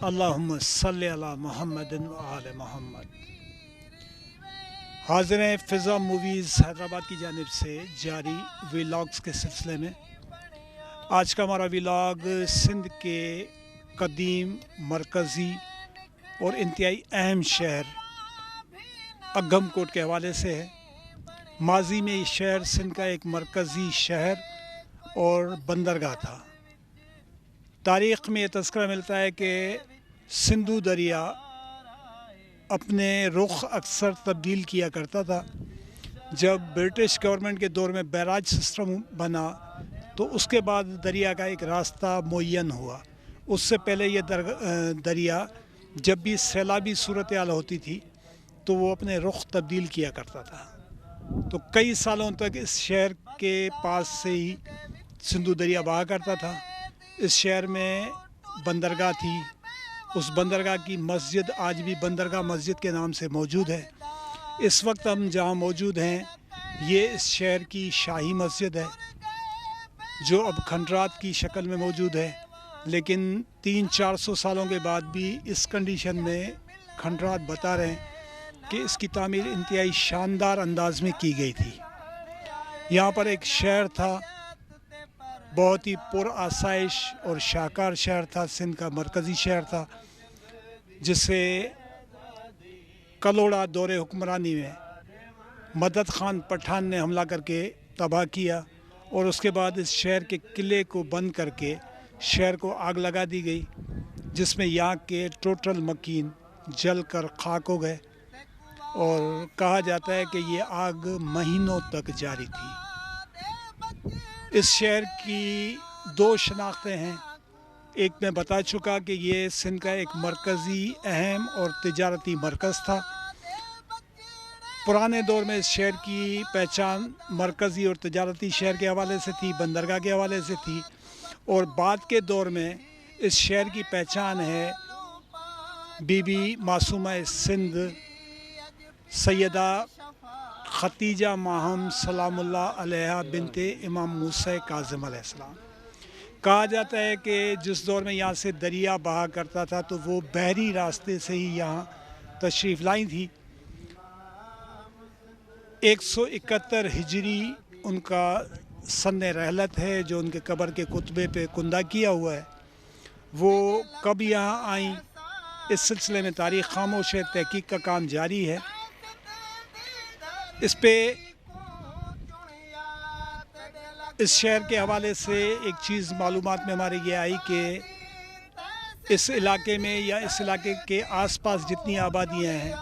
اللہم صلی علی محمد و آل محمد۔ حاضر ہیں فضا موویز حیدرآباد کی جانب سے جاری ویلاگز کے سلسلے میں۔ آج کا ہمارا ویلاگ سندھ کے قدیم، مرکزی اور انتہائی اہم شہر اگم کوٹ کے حوالے سے ہے۔ ماضی میں یہ شہر سندھ کا ایک مرکزی شہر اور بندرگاہ تھا۔ تاریخ میں یہ تذکرہ ملتا ہے کہ سندھو دریا اپنے رخ اکثر تبدیل کیا کرتا تھا۔ جب برٹش گورنمنٹ کے دور میں بیراج سسٹم بنا تو اس کے بعد دریا کا ایک راستہ معین ہوا۔ اس سے پہلے یہ دریا جب بھی سیلابی صورتحال ہوتی تھی تو وہ اپنے رخ تبدیل کیا کرتا تھا۔ تو کئی سالوں تک اس شہر کے پاس سے ہی سندھو دریا بہا کرتا تھا۔ اس شہر میں بندرگاہ تھی۔ اس بندرگاہ کی مسجد آج بھی بندرگاہ مسجد کے نام سے موجود ہے۔ اس وقت ہم جہاں موجود ہیں یہ اس شہر کی شاہی مسجد ہے جو اب کھنڈرات کی شکل میں موجود ہے، لیکن 300-400 سالوں کے بعد بھی اس کنڈیشن میں کھنڈرات بتا رہے ہیں کہ اس کی تعمیر انتہائی شاندار انداز میں کی گئی تھی۔ یہاں پر ایک شہر تھا، بہت ہی پر آسائش اور شاہکار شہر تھا، سندھ کا مرکزی شہر تھا، جسے کلوڑا دور حکمرانی میں مدد خان پٹھان نے حملہ کر کے تباہ کیا، اور اس کے بعد اس شہر کے قلعے کو بند کر کے شہر کو آگ لگا دی گئی، جس میں یہاں کے ٹوٹل مکین جل کر خاک ہو گئے، اور کہا جاتا ہے کہ یہ آگ مہینوں تک جاری تھی۔ اس شہر کی 2 شناختیں ہیں۔ ایک میں بتا چکا کہ یہ سندھ کا ایک مرکزی، اہم اور تجارتی مرکز تھا۔ پرانے دور میں اس شہر کی پہچان مرکزی اور تجارتی شہر کے حوالے سے تھی، بندرگاہ کے حوالے سے تھی، اور بعد کے دور میں اس شہر کی پہچان ہے بی بی معصومہ سندھ سیدہ ختیجہ ماہم سلام اللہ علیہ بنت امام موسیٰ کاظم علیہ السلام۔ کہا جاتا ہے کہ جس دور میں یہاں سے دریا بہا کرتا تھا تو وہ بحری راستے سے ہی یہاں تشریف لائی تھی۔ 171 ہجری ان کا سن رحلت ہے جو ان کے قبر کے کتبے پہ کندہ کیا ہوا ہے۔ وہ کب یہاں آئیں اس سلسلے میں تاریخ خاموش ہے، تحقیق کا کام جاری ہے۔ اس پہ اس شہر کے حوالے سے ایک چیز معلومات میں ہمارے یہ آئی کہ اس علاقے میں یا اس علاقے کے آس پاس جتنی آبادیاں ہیں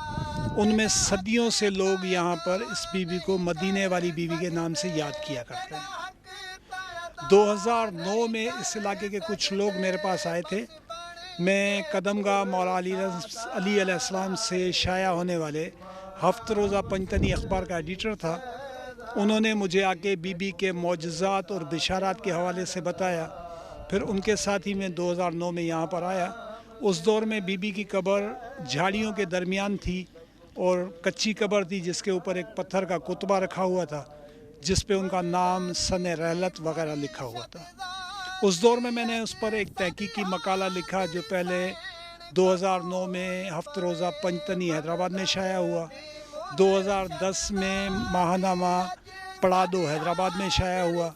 ان میں صدیوں سے لوگ یہاں پر اس بی بی کو مدینے والی بی بی کے نام سے یاد کیا کرتے ہیں۔ 2009 میں اس علاقے کے کچھ لوگ میرے پاس آئے تھے۔ میں قدم گاہ مولا علی علیہ السلام سے شائع ہونے والے ہفتہ روزہ پنجتنی اخبار کا ایڈیٹر تھا۔ انہوں نے مجھے آ کے بی بی کے معجزات اور بشارات کے حوالے سے بتایا۔ پھر ان کے ساتھ ہی میں 2009 میں یہاں پر آیا۔ اس دور میں بی بی کی قبر جھاڑیوں کے درمیان تھی اور کچی قبر تھی، جس کے اوپر ایک پتھر کا کتبہ رکھا ہوا تھا جس پہ ان کا نام، سن رحلت وغیرہ لکھا ہوا تھا۔ اس دور میں نے اس پر ایک تحقیقی مقالہ لکھا جو پہلے 2009 میں ہفتہ روزہ پنجتنی حیدرآباد میں شائع ہوا، 2010 میں ماہنامہ پڑادو حیدرآباد میں شائع ہوا،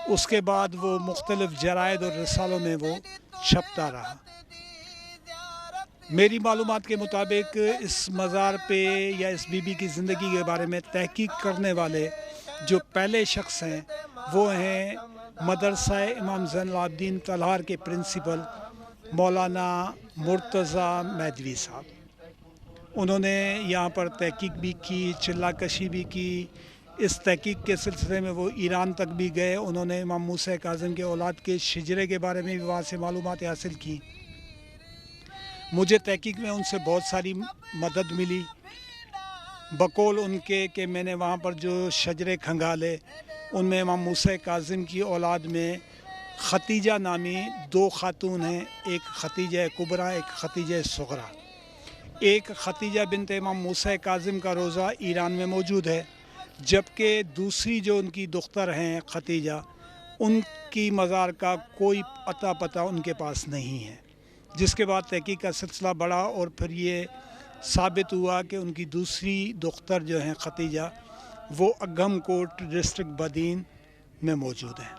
اس کے بعد وہ مختلف جرائد اور رسالوں میں وہ چھپتا رہا۔ میری معلومات کے مطابق اس مزار پہ یا اس بی بی کی زندگی کے بارے میں تحقیق کرنے والے جو پہلے شخص ہیں وہ ہیں مدرسہ امام زین العابدین تلہار کے پرنسپل مولانا مرتضیٰ میدوی صاحب۔ انہوں نے یہاں پر تحقیق بھی کی، چلہ کشی بھی کی۔ اس تحقیق کے سلسلے میں وہ ایران تک بھی گئے۔ انہوں نے امام موسیٰ کاظم کے اولاد کے شجرے کے بارے میں بھی وہاں سے معلومات حاصل کی۔ مجھے تحقیق میں ان سے بہت ساری مدد ملی، بقول ان کے کہ میں نے وہاں پر جو شجرے کھنگالے ان میں امام موسیٰ کاظم کی اولاد میں ختیجہ نامی 2 خاتون ہیں، ایک ختیجہ کبریٰ، ایک ختیجہ صغریٰ۔ ایک ختیجہ بنت امام موسیٰ کاظم کا روضہ ایران میں موجود ہے، جبکہ دوسری جو ان کی دختر ہیں ختیجہ، ان کی مزار کا کوئی اتا پتہ ان کے پاس نہیں ہے۔ جس کے بعد تحقیق کا سلسلہ بڑھا اور پھر یہ ثابت ہوا کہ ان کی دوسری دختر جو ہیں ختیجہ وہ اگم کوٹ ڈسٹرکٹ بدین میں موجود ہیں۔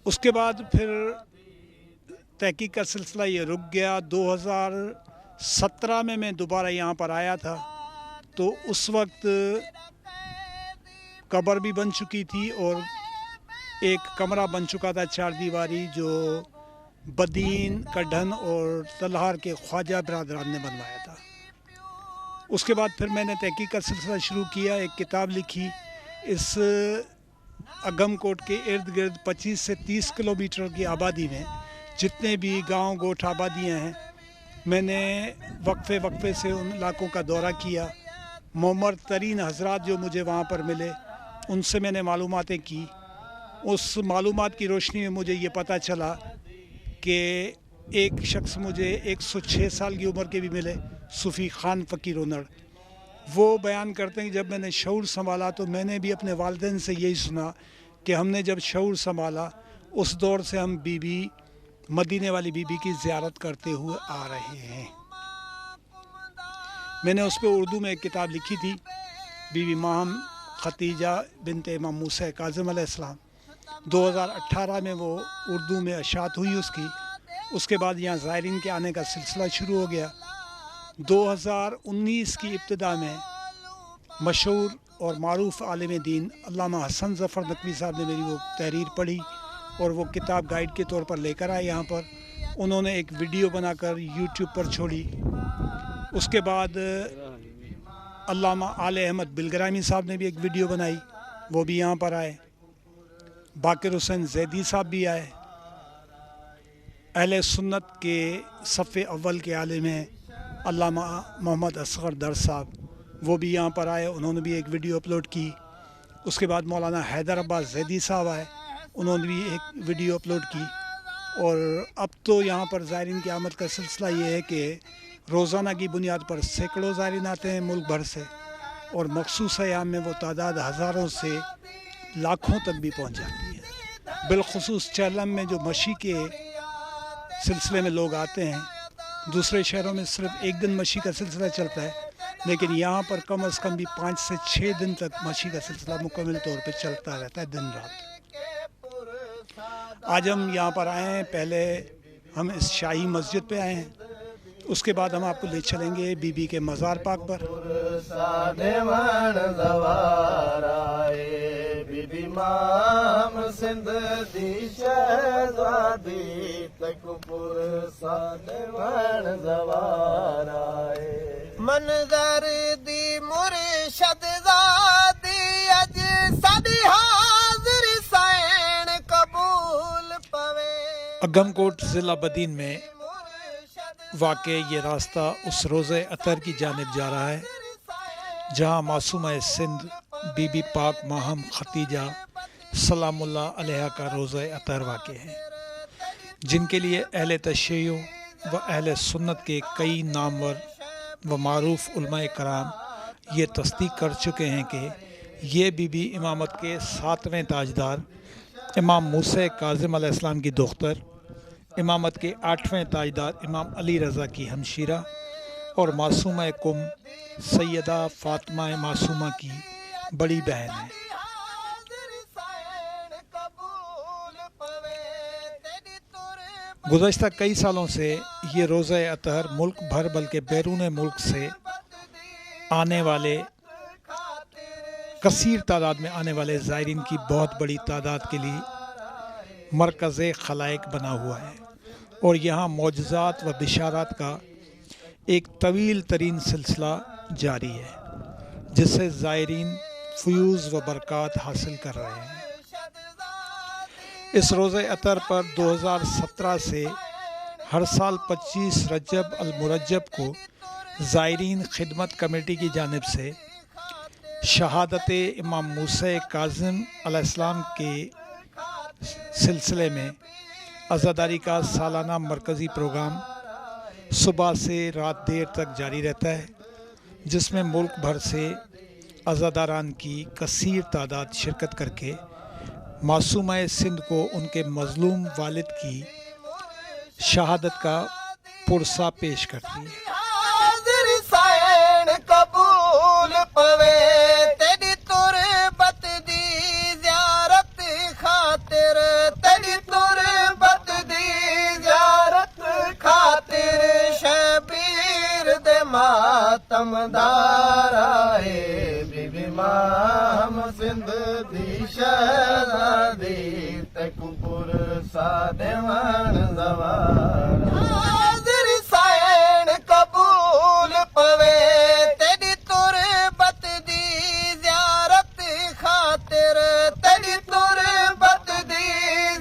اس کے بعد پھر تحقیق کا سلسلہ یہ رک گیا۔ 2017 میں دوبارہ یہاں پر آیا تھا تو اس وقت قبر بھی بن چکی تھی اور ایک کمرہ بن چکا تھا 4 دیواری، جو بدین کڈھن اور تلہار کے خواجہ برادران نے بنوایا تھا۔ اس کے بعد پھر میں نے تحقیق کا سلسلہ شروع کیا، ایک کتاب لکھی۔ اس اگم کوٹ کے ارد گرد 25 سے 30 کلومیٹر کی آبادی میں جتنے بھی گاؤں گوٹھ آبادیاں ہیں، میں نے وقفے سے ان علاقوں کا دورہ کیا۔ معمر ترین حضرات جو مجھے وہاں پر ملے ان سے میں نے معلوماتیں کی۔ اس معلومات کی روشنی میں مجھے یہ پتہ چلا کہ ایک شخص مجھے 106 سال کی عمر کے بھی ملے، صوفی خان فقیر اونڑ۔ وہ بیان کرتے ہیں کہ جب میں نے شعور سنبھالا تو میں نے بھی اپنے والدین سے یہی سنا کہ ہم نے جب شعور سنبھالا اس دور سے ہم بی بی مدینے والی بی بی کی زیارت کرتے ہوئے آ رہے ہیں۔ میں نے اس پہ اردو میں ایک کتاب لکھی تھی، بی بی ماہم ختیجہ بنت امام موسیٰ کاظم علیہ السلام۔ 2018 میں وہ اردو میں اشاعت ہوئی اس کی۔ اس کے بعد یہاں زائرین کے آنے کا سلسلہ شروع ہو گیا۔ 2019 کی ابتدا میں مشہور اور معروف عالم دین علامہ حسن ظفر نقوی صاحب نے میری وہ تحریر پڑھی اور وہ کتاب گائیڈ کے طور پر لے کر آئے یہاں پر۔ انہوں نے ایک ویڈیو بنا کر یوٹیوب پر چھوڑی۔ اس کے بعد علامہ آل احمد بلگرامی صاحب نے بھی ایک ویڈیو بنائی، وہ بھی یہاں پر آئے۔ باقر حسین زیدی صاحب بھی آئے۔ اہل سنت کے صف اول کے عالم ہیں علامہ محمد اصغر در صاحب، وہ بھی یہاں پر آئے، انہوں نے بھی ایک ویڈیو اپلوڈ کی۔ اس کے بعد مولانا حیدر عباس زیدی صاحب آئے، انہوں نے بھی ایک ویڈیو اپلوڈ کی۔ اور اب تو یہاں پر زائرین کی آمد کا سلسلہ یہ ہے کہ روزانہ کی بنیاد پر سینکڑوں زائرین آتے ہیں ملک بھر سے، اور مخصوص ایام میں وہ تعداد ہزاروں سے لاکھوں تک بھی پہنچ جاتی ہے۔ بالخصوص چہلم میں جو مشی کے سلسلے میں لوگ آتے ہیں، دوسرے شہروں میں صرف ایک دن مشی کا سلسلہ چلتا ہے، لیکن یہاں پر کم از کم بھی 5 سے 6 دن تک مشی کا سلسلہ مکمل طور پہ چلتا رہتا ہے، دن رات۔ آج ہم یہاں پر آئے ہیں، پہلے ہم اس شاہی مسجد پہ آئے ہیں، اس کے بعد ہم آپ کو لے چلیں گے بی بی کے مزار پاک پر۔ بی بی ماہم سندھ دی شہزادی تک پرساد وان زوار آئے، منظر دی مرشد زادی اج ساڈی حاضر سین قبول پوے۔ اگم کوٹ ضلع بدین میں واقع یہ راستہ اس روضہ اطہر کی جانب جا رہا ہے جہاں معصومہ سندھ بی بی پاک ماہم ختیجہ سلام اللہ علیہ کا روضہ اطہر واقع ہے، جن کے لیے اہل تشیع و اہل سنت کے کئی نامور و معروف علماء کرام یہ تصدیق کر چکے ہیں کہ یہ بی بی امامت کے 7ویں تاجدار امام موسیٰ کاظم علیہ السلام کی دختر، امامت کے 8ویں تاجدار امام علی رضا کی ہمشیرہ اور معصومہ کم سیدہ فاطمہ معصومہ کی بڑی بہن ہے۔ گزشتہ کئی سالوں سے یہ روضہ اطہر ملک بھر بلکہ بیرون ملک سے آنے والے کثیر تعداد میں آنے والے زائرین کی بہت بڑی تعداد کے لیے مرکز خلائق بنا ہوا ہے، اور یہاں معجزات و بشارات کا ایک طویل ترین سلسلہ جاری ہے جس سے زائرین فیوز و برکات حاصل کر رہے ہیں۔ اس روضہ اطہر پر 2017 سے ہر سال 25 رجب المرجب کو زائرین خدمت کمیٹی کی جانب سے شہادت امام موسیٰ کاظم علیہ السلام کے سلسلے میں عزاداری کا سالانہ مرکزی پروگرام صبح سے رات دیر تک جاری رہتا ہے، جس میں ملک بھر سے عزاداران کی کثیر تعداد شرکت کر کے معصومہ سندھ کو ان کے مظلوم والد کی شہادت کا پرسہ پیش کرتی ہے۔ حاضر سائن قبول پوے تیری تربت دی زیارت خاطر، تیری تربت دی زیارت خاطر، شبیر دے ماتم دار آئے بی بی ماہم سندھ دی شہزادی تکو پرسا دیوان زوار۔ حاضر سائن قبول پوے تیری تربت دی زیارت خاطر، تیری تربت دی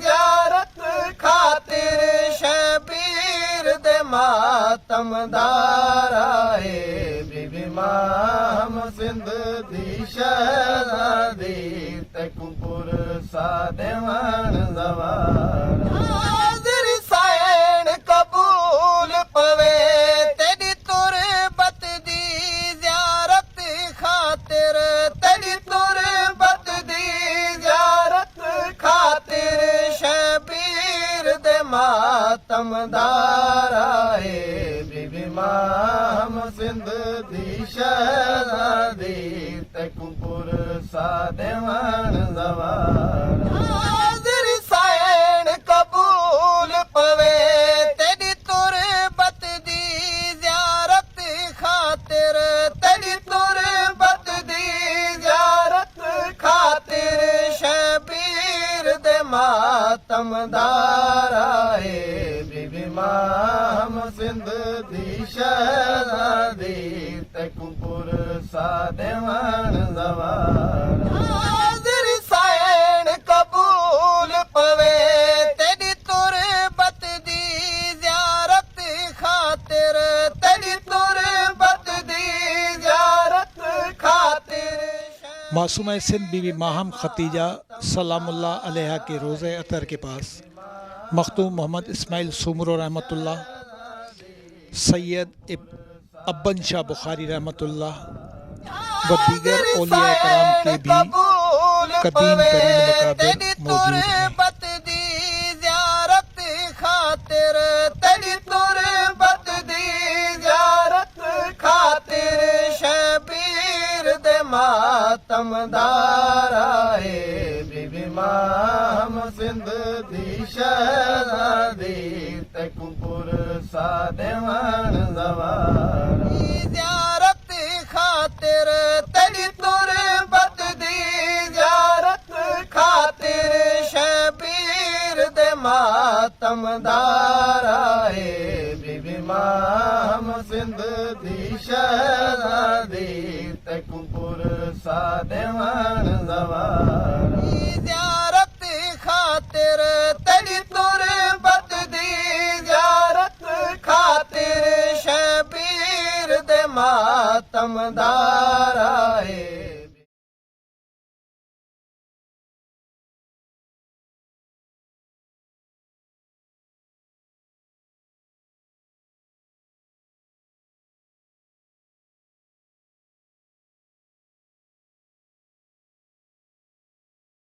زیارت خاطر، شبیر دے ماتم دار آئے بی بی ماہم سندھ دی شہزادی تکو پرسا دیوان زوار۔ حاضر سائن قبول پوے تیری تربت دی زیارت خاطر، تیری تربت دی زیارت خاطر، شبیر دے ماتم دار آئے بی بی ماہم سندھ دی شہزادی تکو پرسا دیوان زوار۔ حاضر سائن قبول پوے تیری تربت دی زیارت خاطر، تیری تربت دی زیارت خاطر، شبیر دے ماتم دار آئے بی بی ماہم سندھ دی شہزادی تکو پرسا دیوان زوار۔ حاضر سائن قبول پوے تیری تربت دی زیارت خاطر، تیری تربت دی زیارت خاطر۔ معصومہ سندھ بی بی ماہم ختیجہ سلام اللہ علیہ کے روضہ اطہر کے پاس مختوم محمد اسماعیل سومرو رحمۃ اللہ، سید ابن شاہ بخاری رحمۃ اللہ و دیگر اولیاء کرام کے بھی قدیم ترین مقابر موجود ہیں۔ تربت دی زیارت خاطر، تیری تربت دی زیارت خاطر، شبیر دے ماتم دار آئے بی بی ماہم سندھ دی شہزادی تکو پرسا دیوان زوار۔ زیارت خاطر تیری تربت دی زیارت خاطر، شبیر دے ماتم دار آئے بی بی ماہم سندھ دی شہزادی تکو پرسا دیوان زوار۔ زیارت خاطر تیری تربت دی زیارت خاطر، شبیر دے ماتم دار آئے